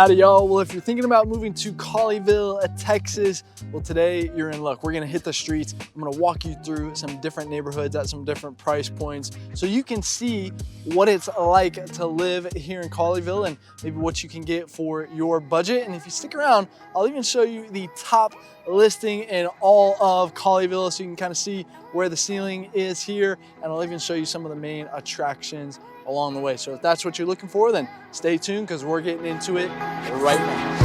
Howdy y'all. Well, if you're thinking about moving to Colleyville, Texas, well today you're in luck. We're gonna hit the streets. I'm gonna walk you through some different neighborhoods at some different price points so you can see what it's like to live here in Colleyville and maybe what you can get for your budget. And if you stick around, I'll even show you the top listing in all of Colleyville so you can kind of see where the ceiling is here, and I'll even show you some of the main attractions along the way. So if that's what you're looking for, then stay tuned because we're getting into it right now.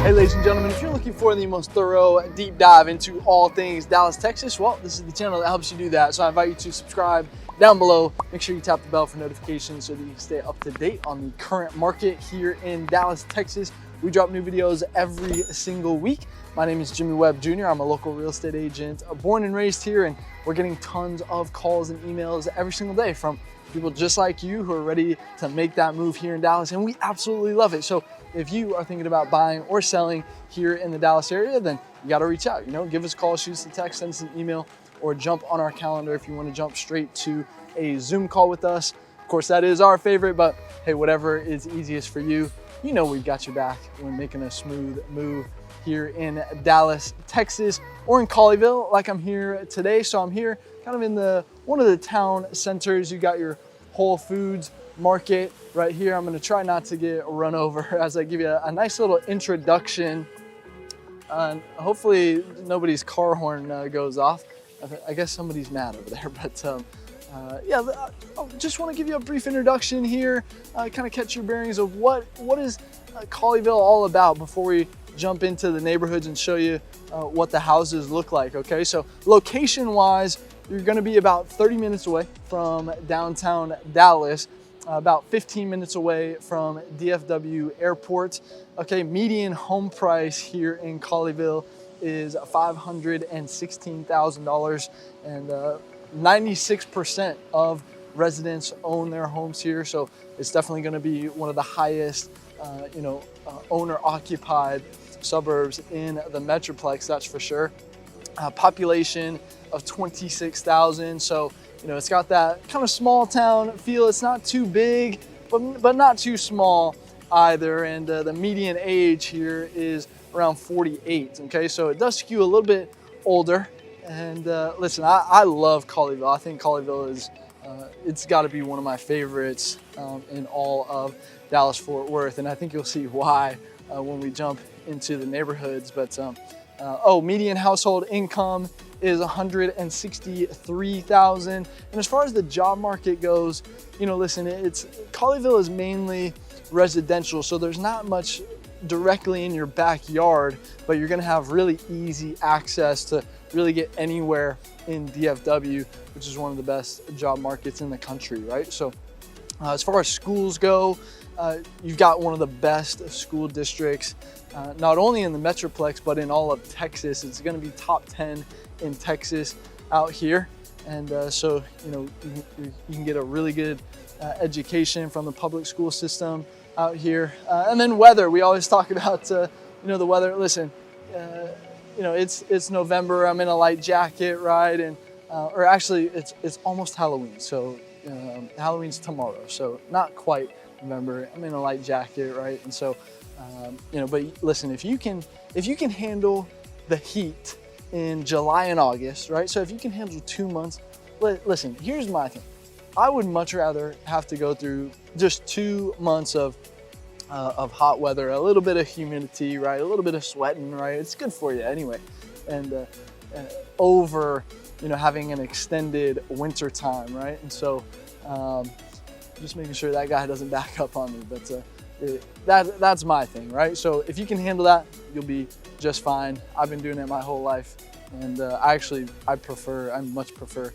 Hey ladies and gentlemen, if you're looking for the most thorough deep dive into all things Dallas, Texas, well, this is the channel that helps you do that. So I invite you to subscribe down below. Make sure you tap the bell for notifications so that you can stay up to date on the current market here in Dallas, Texas. We drop new videos every single week. My name is Jimmy Webb Jr. I'm a local real estate agent, born and raised here, and we're getting tons of calls and emails every single day from people just like you who are ready to make that move here in Dallas, and we absolutely love it. So if you are thinking about buying or selling here in the Dallas area, then you got to reach out. Give us a call, shoot us a text, send us an email, or jump on our calendar if you want to jump straight to a Zoom call with us. Of course, that is our favorite, but hey, whatever is easiest for you, we've got your back when making a smooth move here in Dallas, Texas, or in Colleyville, like I'm here today. So I'm here kind of in one of the town centers. You got your Whole Foods market right here. I'm gonna try not to get run over as I give you a nice little introduction. Hopefully nobody's car horn goes off. I guess somebody's mad over there, but yeah, I just want to give you a brief introduction here, kind of catch your bearings of what is Colleyville all about before we jump into the neighborhoods and show you what the houses look like. Okay, so location wise, you're going to be about 30 minutes away from downtown Dallas, about 15 minutes away from DFW Airport. Okay, median home price here in Colleyville is $516,000, and 96% of residents own their homes here. So it's definitely going to be one of the highest, owner-occupied suburbs in the Metroplex, that's for sure. Population of 26,000. So, it's got that kind of small town feel. It's not too big, but not too small either. And the median age here is around 48. Okay, so it does skew a little bit older. And listen, I love Colleyville. I think Colleyville is, it's got to be one of my favorites in all of Dallas-Fort Worth. And I think you'll see why when we jump into the neighborhoods. But median household income is $163,000. And as far as the job market goes, listen, Colleyville is mainly residential, so there's not much directly in your backyard, but you're gonna have really easy access to really get anywhere in DFW, which is one of the best job markets in the country, right? So as far as schools go, you've got one of the best school districts, not only in the Metroplex, but in all of Texas. It's gonna be top 10 in Texas out here. And so, you can get a really good education from the public school system out here. And then weather, we always talk about, the weather. Listen, it's November, I'm in a light jacket, right? And, or actually it's almost Halloween. So Halloween's tomorrow. So not quite November, I'm in a light jacket, right? And so, but listen, if you can handle the heat in July and August, right? So if you can handle 2 months, listen, here's my thing. I would much rather have to go through just 2 months of hot weather, a little bit of humidity, right? A little bit of sweating, right? It's good for you anyway. And over, having an extended winter time, right? And so just making sure that guy doesn't back up on me, but that's my thing, right? So if you can handle that, you'll be just fine. I've been doing it my whole life, and I much prefer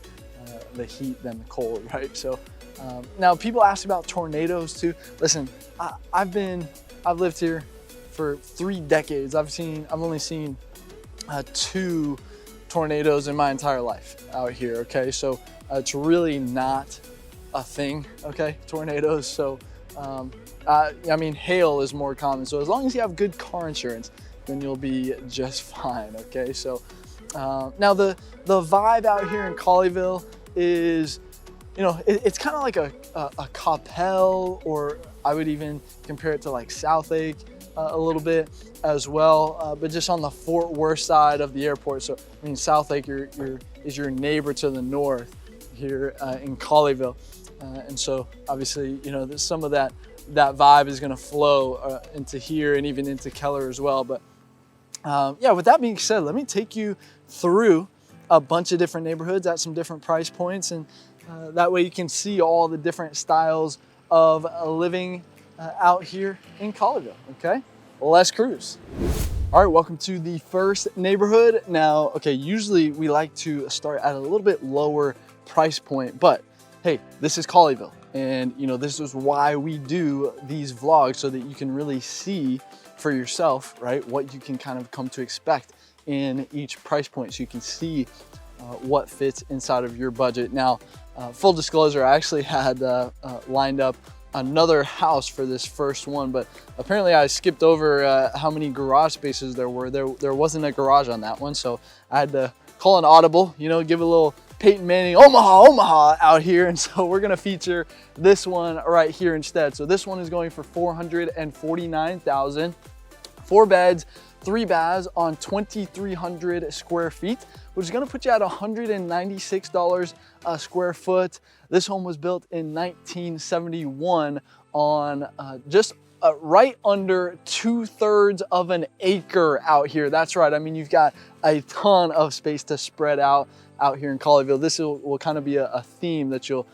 the heat than the cold, right? So now people ask about tornadoes too. Listen, I've lived here for 3 decades. I've only seen 2 tornadoes in my entire life out here. Okay, so it's really not a thing. Okay, tornadoes. So hail is more common. So as long as you have good car insurance, then you'll be just fine. Okay, so now the vibe out here in Colleyville, is, you know, it's kind of like a Coppell, or I would even compare it to like Southlake a little bit as well, but just on the Fort Worth side of the airport. So I mean, Southlake is your neighbor to the north here in Colleyville, and so obviously, you know, some of that vibe is going to flow into here and even into Keller as well. But yeah, with that being said, let me take you through a bunch of different neighborhoods at some different price points, and that way you can see all the different styles of living out here in Colleyville. Okay, well, let's cruise. All right, welcome to the first neighborhood. Now, okay, usually we like to start at a little bit lower price point, but hey, this is Colleyville, and you know, this is why we do these vlogs, so that you can really see for yourself, right, what you can kind of come to expect in each price point, so you can see what fits inside of your budget. Now, full disclosure, I actually had lined up another house for this first one, but apparently I skipped over how many garage spaces there were. There wasn't a garage on that one, so I had to call an audible, you know, give a little Peyton Manning, Omaha out here. And so we're gonna feature this one right here instead. So this one is going for $449,000, 4 beds, 3 baths on 2,300 square feet, which is gonna put you at $196 a square foot. This home was built in 1971 on just right under 2/3 of an acre out here. That's right, I mean, you've got a ton of space to spread out here in Colleyville. This will kind of be a theme that you'll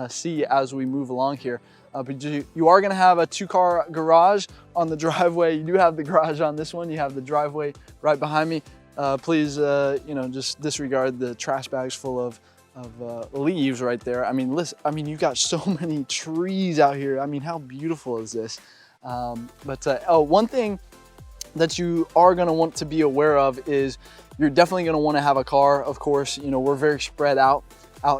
see as we move along here. But you are gonna have a 2-car garage on the driveway. You do have the garage on this one. You have the driveway right behind me. Please, you know, just disregard the trash bags full of leaves right there. I mean, listen, I mean, you've got so many trees out here. I mean, how beautiful is this? Oh, one thing that you are gonna want to be aware of is you're definitely gonna wanna have a car, of course. You know, we're very spread out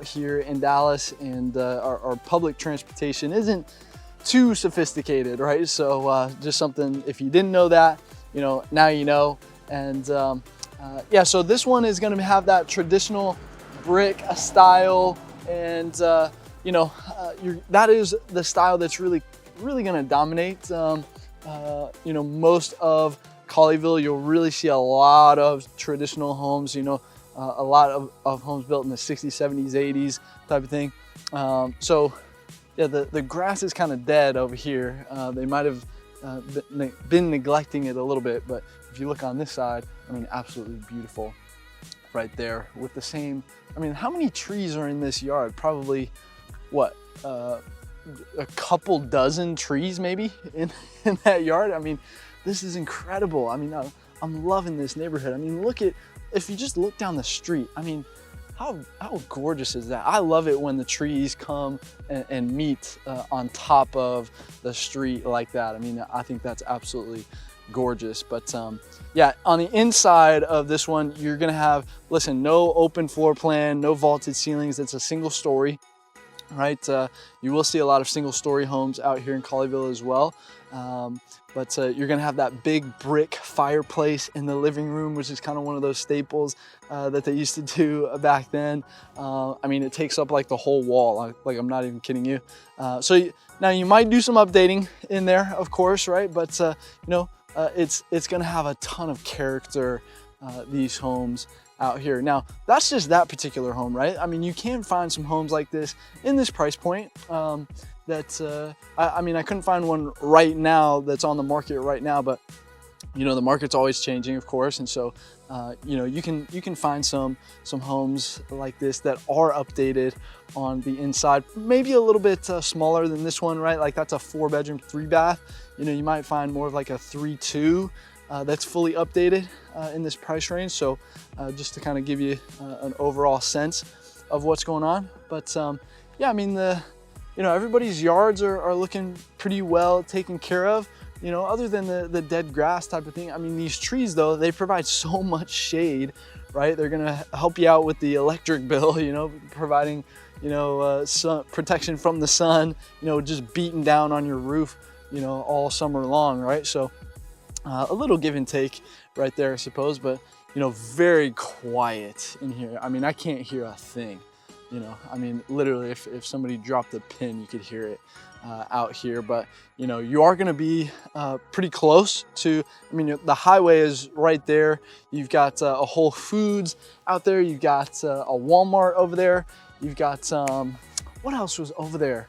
here in Dallas, and our public transportation isn't too sophisticated, right? So just something, if you didn't know that, you know, now you know. And yeah, so this one is gonna have that traditional brick style, and you know, that is the style that's really gonna dominate. You know, most of Colleyville, you'll really see a lot of traditional homes, you know, a lot of homes built in the 60s, 70s, 80s type of thing. So yeah, the grass is kind of dead over here. They might have been neglecting it a little bit, but if you look on this side, I mean, absolutely beautiful right there with the same, I mean, how many trees are in this yard? Probably, what, a couple dozen trees maybe in that yard. I mean, this is incredible. I mean, I'm loving this neighborhood. I mean, look at, if you just look down the street, I mean, how gorgeous is that? I love it when the trees come and meet on top of the street like that. I mean, I think that's absolutely gorgeous. But yeah, on the inside of this one, you're gonna have, listen, no open floor plan, no vaulted ceilings. It's a single story, right? You will see a lot of single story homes out here in Colleyville as well. But you're gonna have that big brick fireplace in the living room, which is kind of one of those staples that they used to do back then. I mean, it takes up like the whole wall. Like, I'm not even kidding you. So now you might do some updating in there, of course, right? But you know, it's gonna have a ton of character, these homes out here. Now, that's just that particular home, right? I mean, you can find some homes like this in this price point. I mean, I couldn't find one right now that's on the market right now, but you know, the market's always changing, of course, and so you know, you can find some homes like this that are updated on the inside, maybe a little bit smaller than this one, right? Like that's a 4-bedroom, 3-bath. You know, you might find more of like a 3-2 that's fully updated in this price range. So just to kind of give you an overall sense of what's going on. But yeah, I mean, you know, everybody's yards are looking pretty well taken care of, you know, other than the dead grass type of thing. I mean, these trees though, they provide so much shade, right? They're gonna help you out with the electric bill, you know, providing, you know, sun protection from the sun, you know, just beating down on your roof, you know, all summer long, right? So a little give and take right there, I suppose, but you know, very quiet in here. I mean, I can't hear a thing. You know, I mean, literally, if somebody dropped a pin, you could hear it out here. But, you know, you are going to be pretty close to, I mean, the highway is right there. You've got a Whole Foods out there. You've got a Walmart over there. You've got, what else was over there?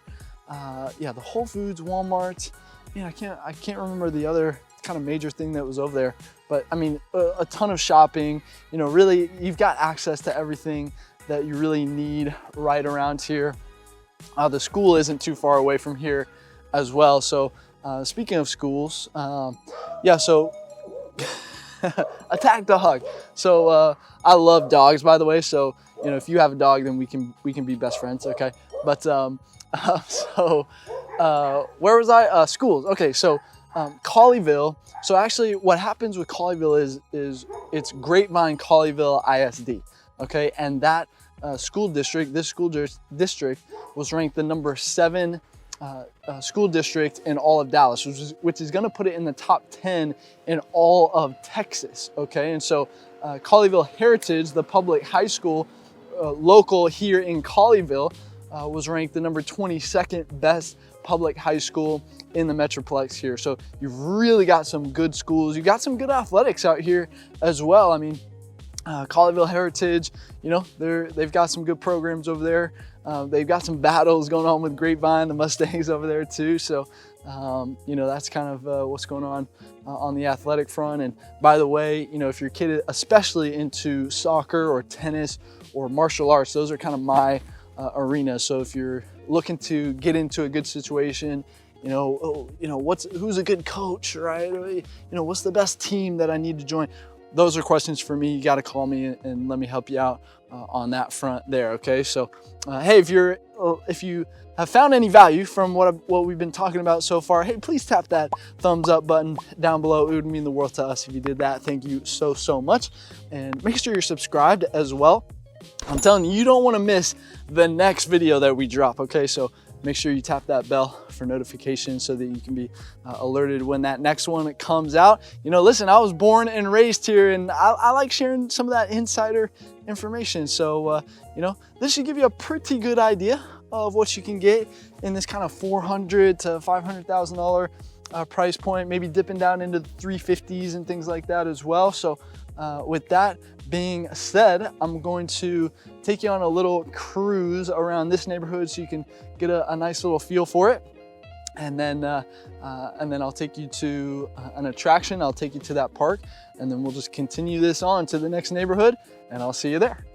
Yeah, the Whole Foods, Walmart. Yeah, I can't remember the other kind of major thing that was over there. But I mean, a ton of shopping. You know, really, you've got access to everything that you really need right around here. The school isn't too far away from here as well. So speaking of schools, yeah, so attack dog. So I love dogs, by the way. So, you know, if you have a dog, then we can be best friends, okay? But so where was I? Schools. Okay, so Colleyville. So actually what happens with Colleyville is it's Grapevine Colleyville ISD, okay? And that school district, this school district was ranked the number 7 school district in all of Dallas, which is gonna put it in the top 10 in all of Texas, okay? And so Colleyville Heritage, the public high school local here in Colleyville, was ranked the number 22nd best public high school in the Metroplex here. So you've really got some good schools. You've got some good athletics out here as well. I mean, Colleyville Heritage, you know, they've got some good programs over there. They've got some battles going on with Grapevine, the Mustangs over there too. So, you know, that's kind of what's going on the athletic front. And by the way, you know, if your kid is especially into soccer or tennis or martial arts, those are kind of my arena. So if you're looking to get into a good situation, you know, who's a good coach, right? You know, what's the best team that I need to join? Those are questions for me. You got to call me and let me help you out on that front there. Okay. So, hey, if you have found any value from what we've been talking about so far, hey, please tap that thumbs up button down below. It would mean the world to us if you did that. Thank you so much. And make sure you're subscribed as well. I'm telling you, you don't want to miss the next video that we drop. Okay. So make sure you tap that bell for notifications so that you can be alerted when that next one comes out. You know, listen, I was born and raised here, and I like sharing some of that insider information. So, you know, this should give you a pretty good idea of what you can get in this kind of $400,000 to $500,000 price point, maybe dipping down into the 350s and things like that as well. So with that being said, I'm going to take you on a little cruise around this neighborhood so you can get a nice little feel for it. And then I'll take you to an attraction. I'll take you to that park, and then we'll just continue this on to the next neighborhood, and I'll see you there.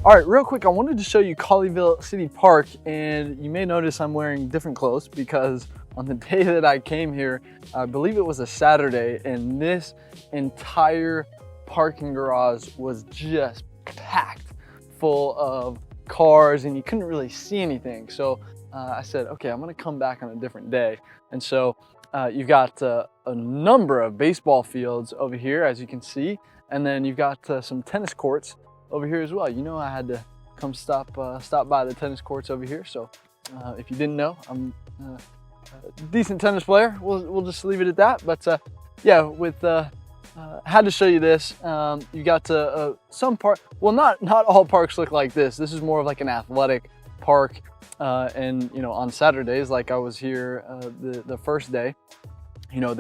All right, real quick, I wanted to show you Colleyville City Park, and you may notice I'm wearing different clothes because on the day that I came here, I believe it was a Saturday, and this entire parking garage was just packed full of cars and you couldn't really see anything. So I said, okay, I'm gonna come back on a different day. And so you've got a number of baseball fields over here, as you can see, and then you've got some tennis courts over here as well. You know, I had to come stop by the tennis courts over here. So if you didn't know, I'm a decent tennis player. We'll just leave it at that. But yeah, had to show you this. You got some park. Well, not all parks look like this. This is more of like an athletic park. And you know, on Saturdays, like I was here the first day, you know,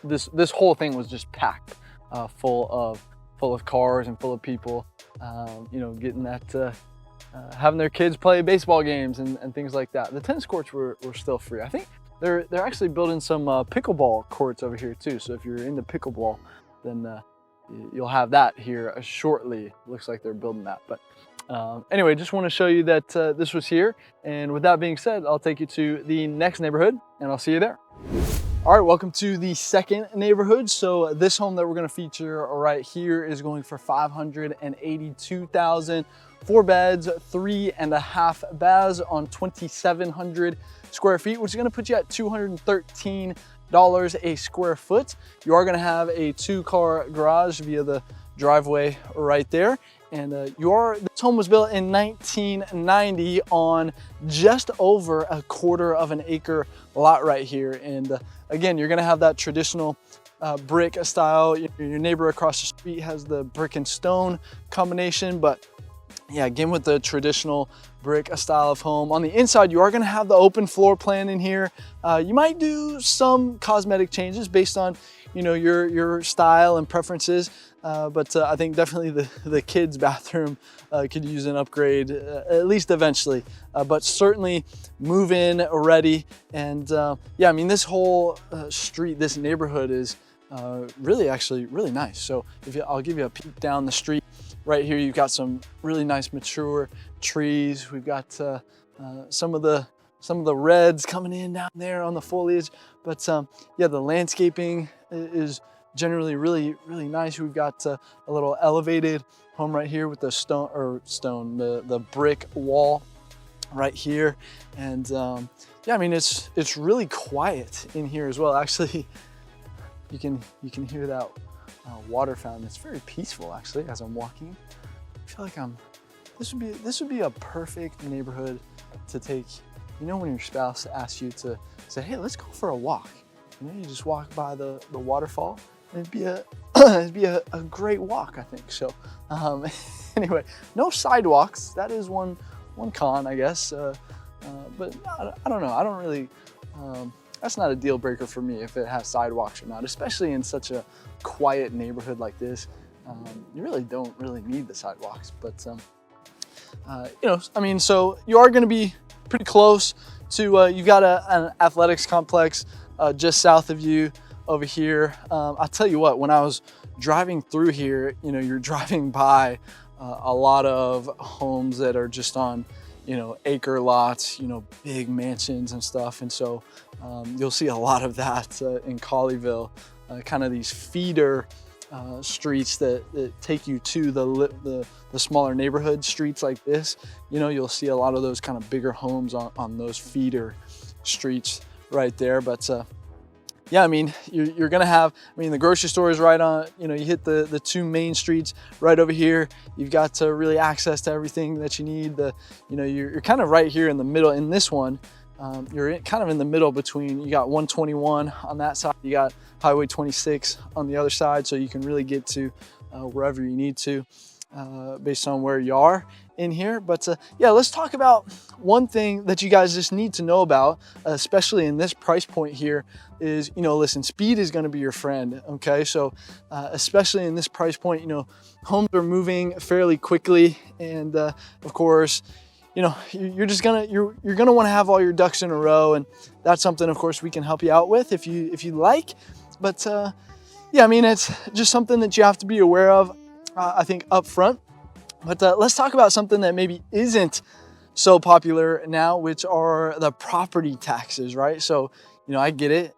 this whole thing was just packed full of cars and full of people. You know, getting that, having their kids play baseball games and things like that. The tennis courts were still free. I think they're actually building some pickleball courts over here too. So if you're into pickleball, then you'll have that here shortly. Looks like they're building that. But anyway, just want to show you that this was here. And with that being said, I'll take you to the next neighborhood, and I'll see you there. All right, welcome to the second neighborhood. So this home that we're gonna feature right here is going for $582,000, 4 beds, 3.5 baths on 2,700 square feet, which is gonna put you at $213 a square foot. You are gonna have a 2-car garage via the driveway right there. And this home was built in 1990 on just over a 1/4 acre lot right here. And again, you're gonna have that traditional brick style. Your neighbor across the street has the brick and stone combination, but yeah, again, with the traditional brick style of home. On the inside, you are gonna have the open floor plan in here. You might do some cosmetic changes based on your style and preferences, but I think definitely the kids' bathroom could use an upgrade, at least eventually, but certainly move in ready. And yeah, I mean, this whole street, this neighborhood is actually really nice. So I'll give you a peek down the street. Right here, you've got some really nice mature trees. We've got some of the reds coming in down there on the foliage, but yeah, the landscaping is generally really nice. We've got a little elevated home right here with the the brick wall right here. And yeah, I mean, it's really quiet in here as well. Actually, you can hear that water fountain. It's very peaceful actually as I'm walking. I feel like this would be a perfect neighborhood to take, when your spouse asks you to say, hey, let's go for a walk. You just walk by the waterfall, and it'd be a great walk, I think. So anyway, no sidewalks. That is one con, I guess. But I don't know. I don't really, that's not a deal breaker for me if it has sidewalks or not, especially in such a quiet neighborhood like this. You really don't need the sidewalks, but I mean, so you are going to be pretty close to, you've got an athletics complex just south of you over here. I'll tell you what, when I was driving through here, you're driving by a lot of homes that are just on, acre lots, big mansions and stuff. And so you'll see a lot of that in Colleyville, kind of these feeder streets that take you to the smaller neighborhood streets like this. You'll see a lot of those kind of bigger homes on those feeder streets right there. But yeah, I mean, you're gonna have, the grocery store is right on, you hit the 2 main streets right over here. You've got really access to everything that you need. You're kind of right here in the middle in this one. You're kind of in the middle between, you got 121 on that side, you got Highway 26 on the other side, so you can really get to wherever you need to based on where you are in here. But yeah, let's talk about one thing that you guys just need to know about, especially in this price point here, is, listen, speed is going to be your friend. Okay, so especially in this price point, homes are moving fairly quickly, and of course, you're gonna want to have all your ducks in a row, and that's something, of course, we can help you out with if you like. But yeah, I mean, it's just something that you have to be aware of, I think, up front. But let's talk about something that maybe isn't so popular now, which are the property taxes, right? So, I get it,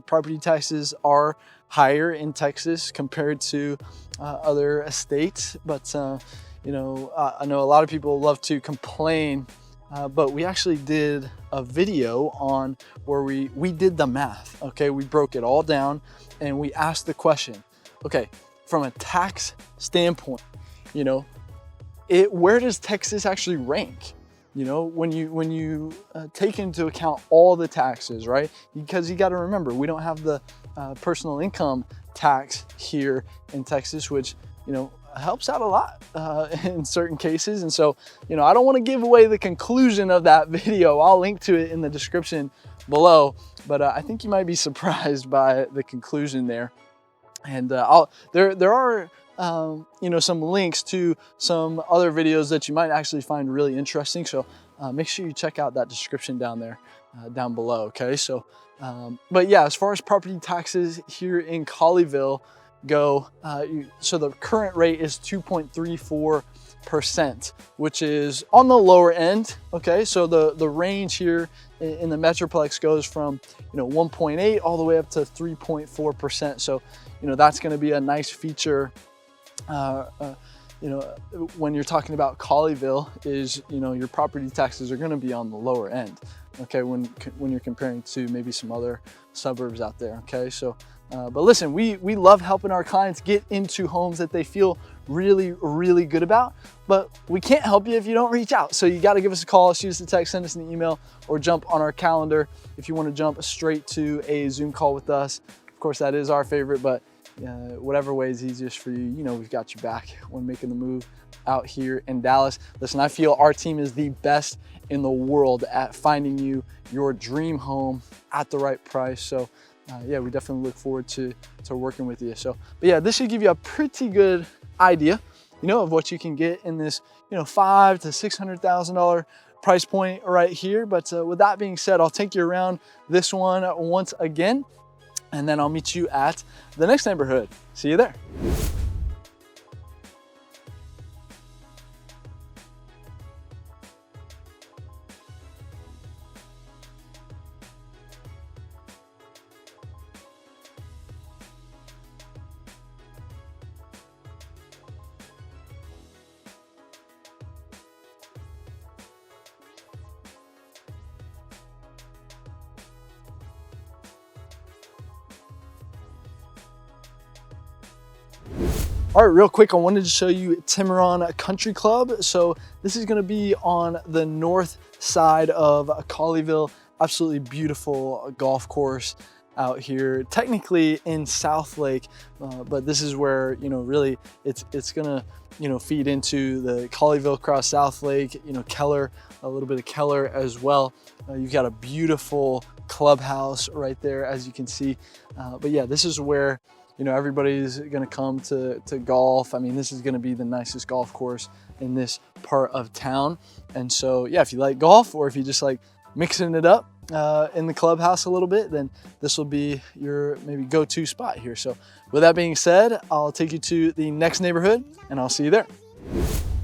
property taxes are higher in Texas compared to other states, but I know a lot of people love to complain, but we actually did a video on where we did the math, okay? We broke it all down and we asked the question, okay, from a tax standpoint, where does Texas actually rank? When you take into account all the taxes, right? Because you got to remember, we don't have the personal income tax here in Texas, which, helps out a lot in certain cases. And so, I don't want to give away the conclusion of that video. I'll link to it in the description below, but I think you might be surprised by the conclusion there. And there are some links to some other videos that you might actually find really interesting. So make sure you check out that description down there, down below. Okay, so but yeah, as far as property taxes here in Colleyville go, so the current rate is 2.34%, which is on the lower end. Okay, so the range here in the Metroplex goes from 1.8 all the way up to 3.4%. So that's going to be a nice feature. When you're talking about Colleyville, is your property taxes are going to be on the lower end. okay, when you're comparing to maybe some other suburbs out there, okay? So, but listen, we love helping our clients get into homes that they feel really, really good about, but we can't help you if you don't reach out. So you got to give us a call, shoot us a text, send us an email, or jump on our calendar if you want to jump straight to a Zoom call with us. Of course, that is our favorite, but whatever way is easiest for you, you know, we've got your back when making the move out here in Dallas. Listen, I feel our team is the best in the world at finding you your dream home at the right price. So yeah, we definitely look forward to working with you. So, but yeah, this should give you a pretty good idea, you know, of what you can get in this, you know, $500,000 to $600,000 price point right here. But with that being said, I'll take you around this one once again, and then I'll meet you at the next neighborhood. See you there. All right, real quick, I wanted to show you Tiburon Country Club. So this is gonna be on the north side of Colleyville. Absolutely beautiful golf course out here, technically in South Lake, but this is where, you know, really it's gonna, you know, feed into the Colleyville across South Lake, you know, Keller, a little bit of Keller as well. You've got a beautiful clubhouse right there, as you can see. But yeah, this is where, you know, everybody's gonna come to golf. I mean, this is gonna be the nicest golf course in this part of town. And so, yeah, if you like golf, or if you just like mixing it up in the clubhouse a little bit, then this will be your maybe go-to spot here. So with that being said, I'll take you to the next neighborhood, and I'll see you there.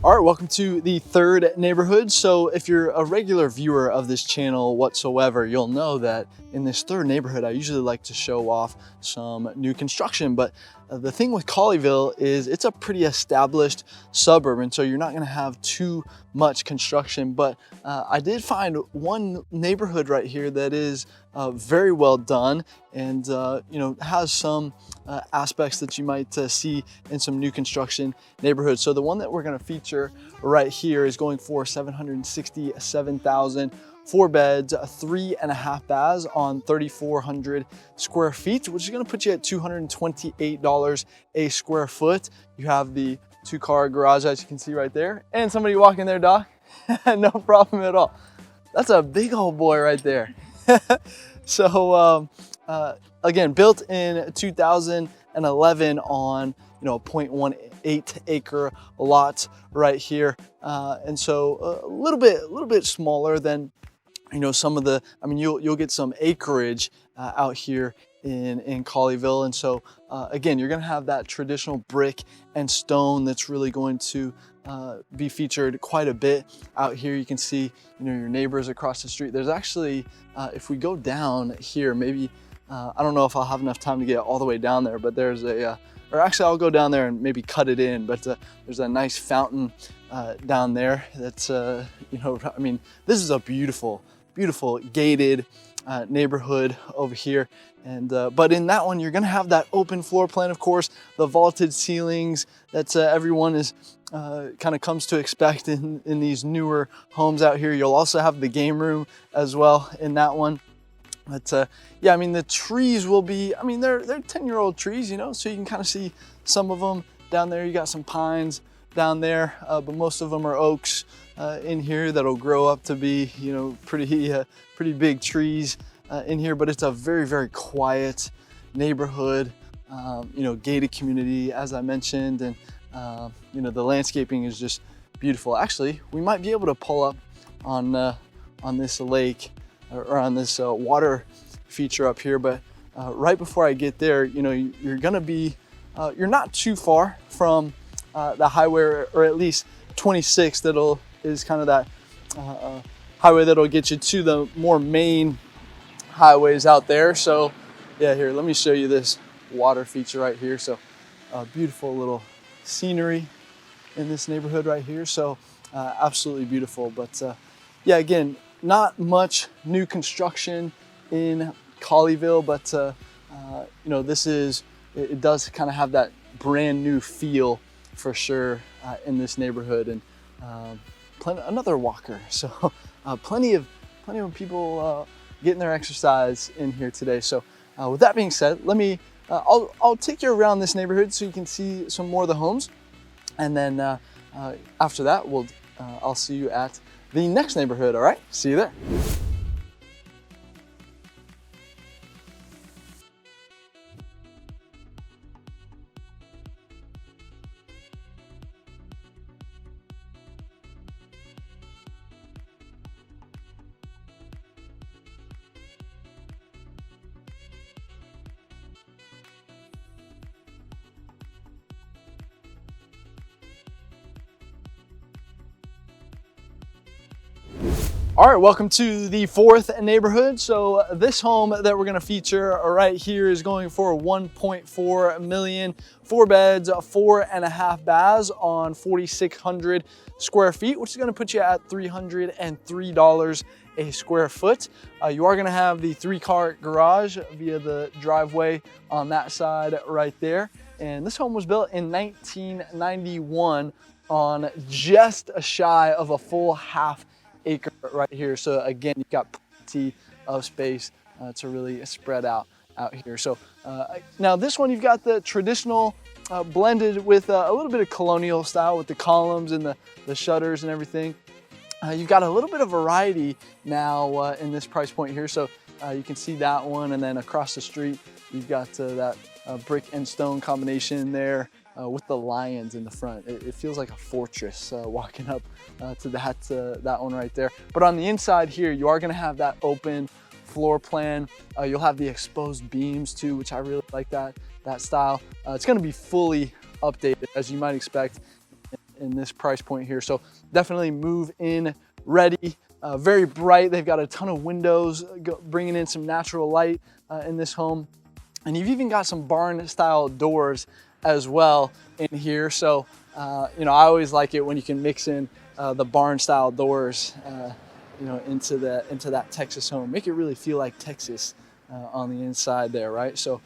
All right, welcome to the third neighborhood. So if you're a regular viewer of this channel whatsoever, you'll know that in this third neighborhood, I usually like to show off some new construction. But the thing with Colleyville is it's a pretty established suburb, and so you're not gonna have too much construction. But I did find one neighborhood right here that is very well done, and you know, has some aspects that you might see in some new construction neighborhoods. So the one that we're gonna feature right here is going for $767,000. 4 beds, 3.5 baths on 3,400 square feet, which is gonna put you at $228 a square foot. You have the 2-car garage, as you can see right there, and somebody walking there, Doc. No problem at all. That's a big old boy right there. So again, built in 2011 on, you know, a 0.18 acre lot right here, and so a little bit smaller than, you know, some of the, I mean, you'll get some acreage out here in Colleyville. And so again, you're gonna have that traditional brick and stone that's really going to be featured quite a bit out here. You can see, you know, your neighbors across the street. There's actually, if we go down here, maybe, I don't know if I'll have enough time to get all the way down there, but there's a, or actually I'll go down there and maybe cut it in, but there's a nice fountain down there that's, you know, I mean, this is a beautiful gated neighborhood over here. And but in that one, you're gonna have that open floor plan, of course, the vaulted ceilings that everyone is kind of comes to expect in these newer homes out here. You'll also have the game room as well in that one. But yeah, I mean, the trees will be, I mean, they're 10-year-old trees, you know, so you can kind of see some of them down there. You got some pines down there, but most of them are oaks in here that'll grow up to be, you know, pretty big trees in here. But it's a very quiet neighborhood, you know, gated community, as I mentioned, and you know, the landscaping is just beautiful. Actually, we might be able to pull up on this lake or on this water feature up here, but right before I get there, you know, you're gonna be, you're not too far from the highway, or at least 26 is kind of that highway that'll get you to the more main highways out there. So yeah, here, let me show you this water feature right here. So beautiful little scenery in this neighborhood right here. So absolutely beautiful. But yeah, again, not much new construction in Colleyville, but you know, it does kind of have that brand new feel for sure in this neighborhood. And another walker, so plenty of people getting their exercise in here today. So with that being said, let me I'll take you around this neighborhood so you can see some more of the homes, and then after that I'll see you at the next neighborhood. All right, see you there. All right, welcome to the fourth neighborhood. So this home that we're gonna feature right here is going for 1.4 million, 4 beds, 4.5 baths on 4,600 square feet, which is gonna put you at $303 a square foot. You are gonna have the 3-car garage via the driveway on that side right there. And this home was built in 1991 on just shy of a full half acre right here. So again, you've got plenty of space to really spread out here. So now this one, you've got the traditional blended with a little bit of colonial style with the columns and the shutters and everything. You've got a little bit of variety now in this price point here. So you can see that one, and then across the street, you've got that brick and stone combination there. With the lions in the front. It feels like a fortress walking up to that one right there. But on the inside here, you are gonna have that open floor plan. You'll have the exposed beams too, which I really like that style. It's gonna be fully updated, as you might expect in this price point here. So definitely move in ready. Very bright. They've got a ton of windows, bringing in some natural light in this home. And you've even got some barn style doors as well in here. So you know, I always like it when you can mix in the barn style doors you know, into that Texas home, make it really feel like Texas on the inside there, right? So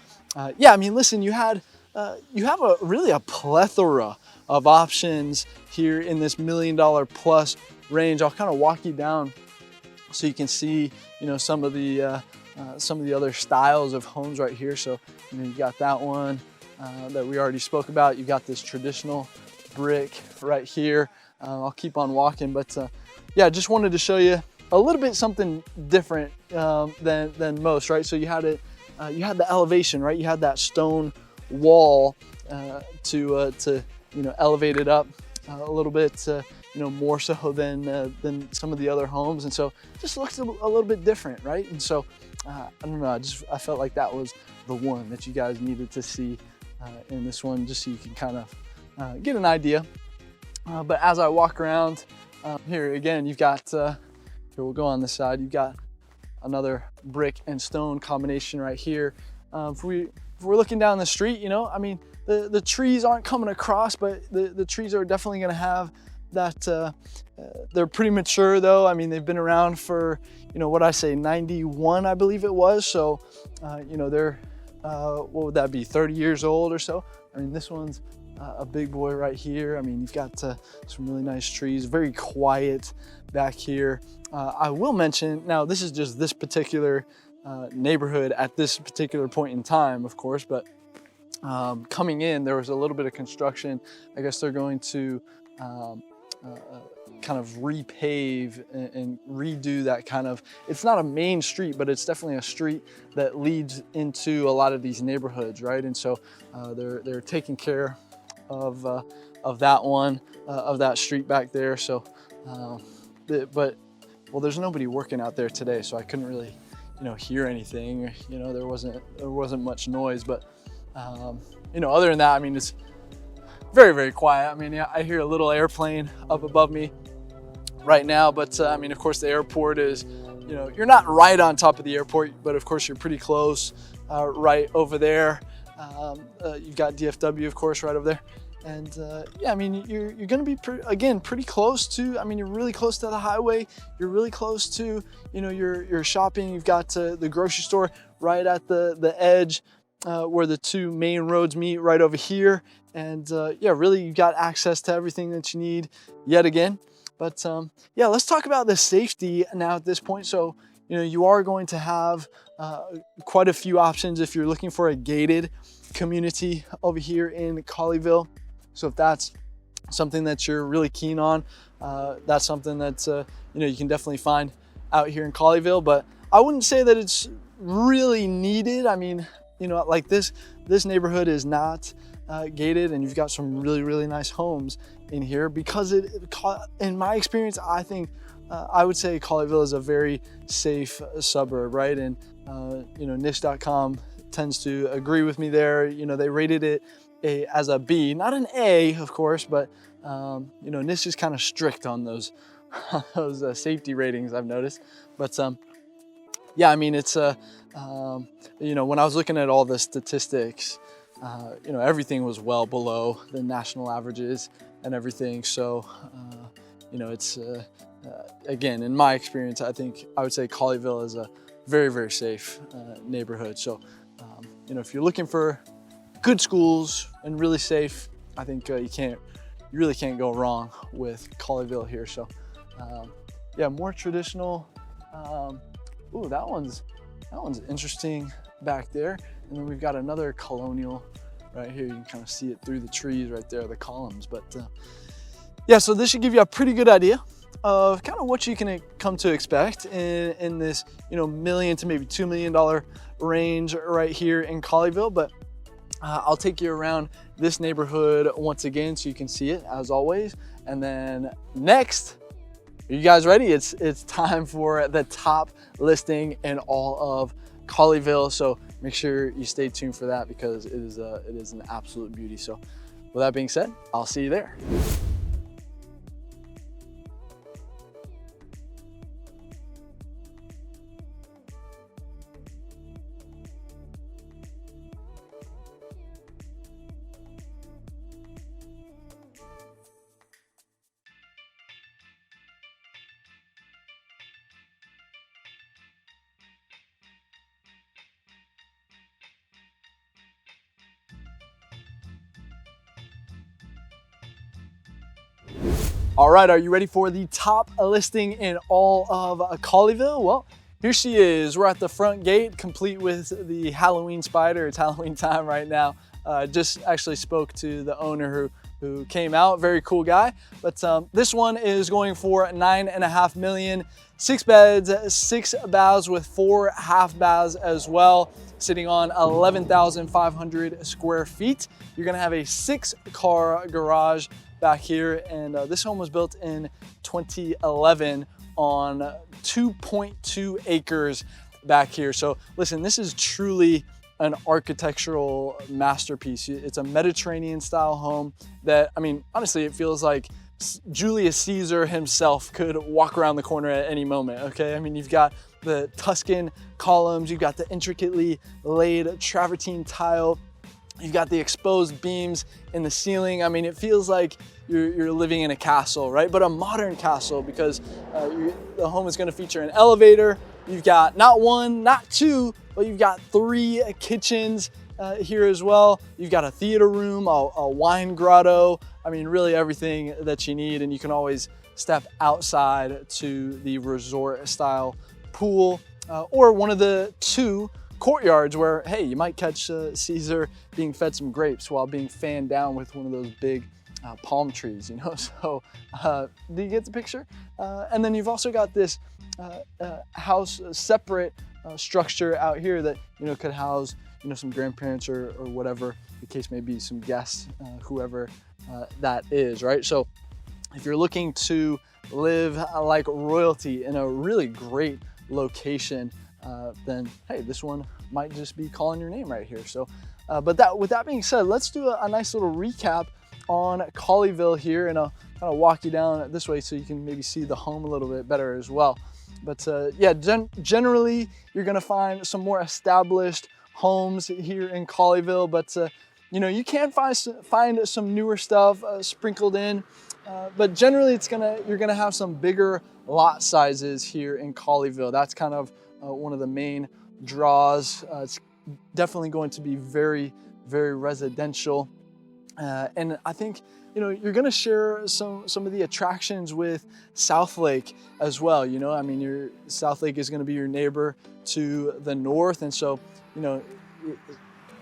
yeah, I mean, listen, you have really a plethora of options here in this $1 million plus range. I'll kind of walk you down so you can see, you know, some of the other styles of homes right here. So you know, you got that one that we already spoke about. You got this traditional brick right here. I'll keep on walking, but yeah, just wanted to show you a little bit something different than most, right? So you had the elevation, right? You had that stone wall to you know, elevate it up a little bit, you know, more so than some of the other homes, and so it just looks a little bit different, right? And so I don't know, I felt like that was the one that you guys needed to see in this one, just so you can kind of get an idea. But as I walk around here again, you've got here, we'll go on this side, you've got another brick and stone combination right here. If we're looking down the street, you know, I mean, the trees aren't coming across, but the trees are definitely going to have that. They're pretty mature though. I mean, they've been around for, you know, what I say, 91, I believe it was. So you know, they're what would that be, 30 years old or so. I mean, this one's a big boy right here. I mean, you've got some really nice trees, very quiet back here. I will mention, now this is just this particular neighborhood at this particular point in time, of course, but coming in, there was a little bit of construction. I guess they're going to kind of repave and redo that kind of, it's not a main street, but it's definitely a street that leads into a lot of these neighborhoods, right? And so they're taking care of that one, of that street back there. So, but there's nobody working out there today, so I couldn't really, you know, hear anything. You know, there wasn't much noise, but you know, other than that, I mean, it's very, very quiet. I mean, yeah, I hear a little airplane up above me right now, but I mean, of course, the airport is, you know, you're not right on top of the airport, but of course, you're pretty close right over there. You've got DFW, of course, right over there. And yeah, I mean, you're going to be again pretty close to. I mean, you're really close to the highway. You're really close to, you know, your shopping. You've got the grocery store right at the edge where the two main roads meet right over here. And yeah, really, you've got access to everything that you need yet again. But yeah, let's talk about the safety now at this point. So, you know, you are going to have quite a few options if you're looking for a gated community over here in Colleyville. So if that's something that you're really keen on, that's something that you know, you can definitely find out here in Colleyville. But I wouldn't say that it's really needed. I mean, you know, like this neighborhood is not gated, and you've got some really nice homes in here because in my experience, I think I would say Colleyville is a very safe suburb, right? And you know, niche.com tends to agree with me there. You know, they rated it as a B, not an A, of course, but you know, NIST is kind of strict on those safety ratings, I've noticed. But yeah, I mean, it's you know, when I was looking at all the statistics, you know, everything was well below the national averages and everything. So you know, it's again, in my experience, I would say Colleyville is a very safe neighborhood. So you know, if you're looking for good schools and really safe, I think you really can't go wrong with Colleyville here. So yeah, more traditional. Ooh, that one's interesting back there. And then we've got another colonial right here. You can kind of see it through the trees right there, the columns. But yeah, so this should give you a pretty good idea of kind of what you can come to expect in this, you know, $1 million to maybe $2 million range right here in Colleyville. But I'll take you around this neighborhood once again so you can see it as always. And then next, are you guys ready? It's time for the top listing in all of Colleyville. So make sure you stay tuned for that because it is an absolute beauty. So with that being said, I'll see you there. All right, are you ready for the top listing in all of Colleyville? Well, here she is. We're at the front gate, complete with the Halloween spider. It's Halloween time right now. Just actually spoke to the owner who came out. Very cool guy. But this one is going for $9.5 million. 6 beds, 6 baths with 4 half baths as well, sitting on 11,500 square feet. You're gonna have a 6-car garage back here, and this home was built in 2011 on 2.2 acres back here. So listen, this is truly an architectural masterpiece. It's a Mediterranean style home that, I mean, honestly, it feels like Julius Caesar himself could walk around the corner at any moment, okay? I mean, you've got the Tuscan columns, you've got the intricately laid travertine tile, you've got the exposed beams in the ceiling. I mean, it feels like you're living in a castle, right? But a modern castle, because the home is gonna feature an elevator. You've got not 1, not 2, but you've got 3 kitchens here as well. You've got a theater room, a wine grotto. I mean, really everything that you need, and you can always step outside to the resort style pool or one of the 2 courtyards where, hey, you might catch Caesar being fed some grapes while being fanned down with one of those big palm trees, you know? So do you get the picture? And then you've also got this house separate structure out here that, you know, could house, you know, some grandparents or whatever the case may be, some guests, whoever that is, right? So if you're looking to live like royalty in a really great location, then hey, this one might just be calling your name right here. So, but with that being said, let's do a nice little recap on Colleyville here, and I'll kind of walk you down this way so you can maybe see the home a little bit better as well. But yeah, generally you're gonna find some more established homes here in Colleyville, but you You know, you can find some newer stuff sprinkled in, but generally you're gonna have some bigger lot sizes here in Colleyville. That's kind of one of the main draws. It's definitely going to be very, very residential. And I think, you know, you're gonna share some of the attractions with South Lake as well. You know, I mean, South Lake is gonna be your neighbor to the north. And so, you know,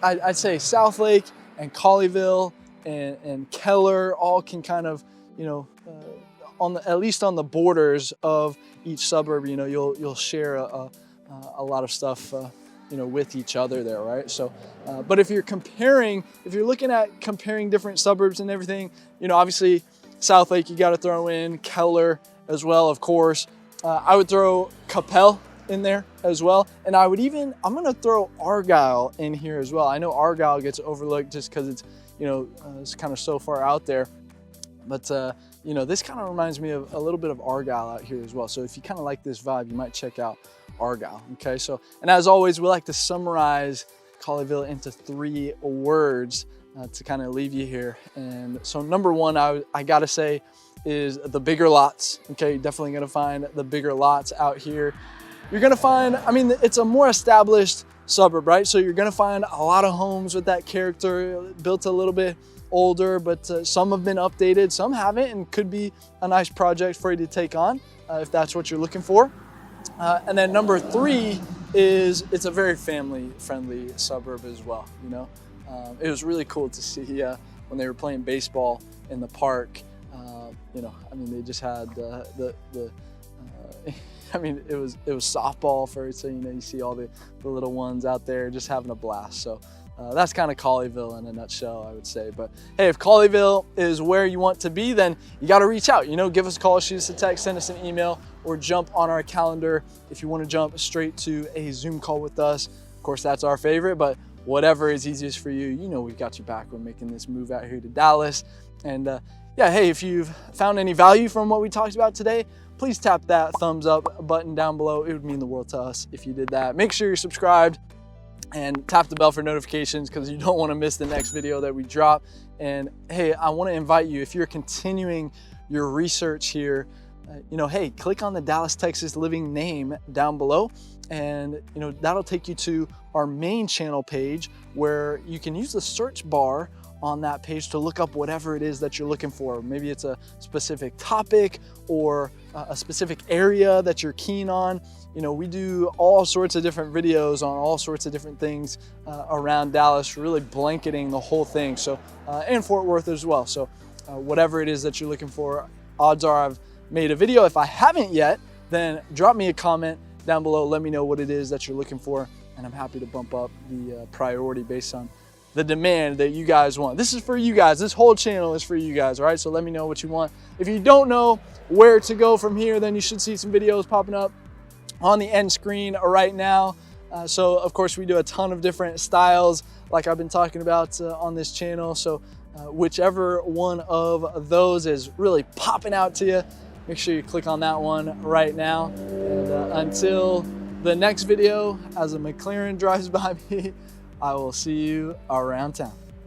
I'd say South Lake and Colleyville and Keller all can kind of, you know, at least on the borders of each suburb, you know, you'll share a lot of stuff, you know, with each other there, right? So, but if you're looking at comparing different suburbs and everything, you know, obviously South Lake, you got to throw in Keller as well, of course. I would throw Capel in there as well. And I'm gonna throw Argyle in here as well. I know Argyle gets overlooked just because it's, you know, it's kind of so far out there. But, you know, this kind of reminds me of a little bit of Argyle out here as well. So if you kind of like this vibe, you might check out Argyle, okay? So, and as always, we like to summarize Colleyville into 3 words to kind of leave you here. And so number 1, I gotta say, is the bigger lots, okay? You're definitely gonna find the bigger lots out here. You're gonna find, I mean, it's a more established suburb, right? So you're gonna find a lot of homes with that character, built a little bit older, but some have been updated, some haven't, and could be a nice project for you to take on if that's what you're looking for. And then number 3 is it's a very family-friendly suburb as well, you know? It was really cool to see when they were playing baseball in the park. You know, I mean, they just had I mean, it was softball first, so, you know, you see all the little ones out there just having a blast. So that's kind of Colleyville in a nutshell, I would say. But hey, if Colleyville is where you want to be, then you got to reach out. You know, give us a call, shoot us a text, send us an email, or jump on our calendar if you want to jump straight to a Zoom call with us. Of course, that's our favorite, but whatever is easiest for you, you know, we've got you back. We're making this move out here to Dallas. And yeah, hey, if you've found any value from what we talked about today, please tap that thumbs up button down below. It would mean the world to us if you did that. Make sure you're subscribed and tap the bell for notifications because you don't want to miss the next video that we drop. And hey, I want to invite you, if you're continuing your research here, you know, hey, click on the Dallas, Texas Living name down below, and you know, that'll take you to our main channel page where you can use the search bar on that page to look up whatever it is that you're looking for. Maybe it's a specific topic or a specific area that you're keen on. You know, we do all sorts of different videos on all sorts of different things around Dallas, really blanketing the whole thing. So, and Fort Worth as well. So whatever it is that you're looking for, odds are I've made a video. If I haven't yet, then drop me a comment down below. Let me know what it is that you're looking for, and I'm happy to bump up the priority based on the demand that you guys want. This is for you guys. This whole channel is for you guys, all right? So let me know what you want. If you don't know where to go from here, then you should see some videos popping up on the end screen right now. So of course we do a ton of different styles like I've been talking about on this channel. So whichever one of those is really popping out to you, make sure you click on that one right now. And until the next video, as a McLaren drives by me, I will see you around town.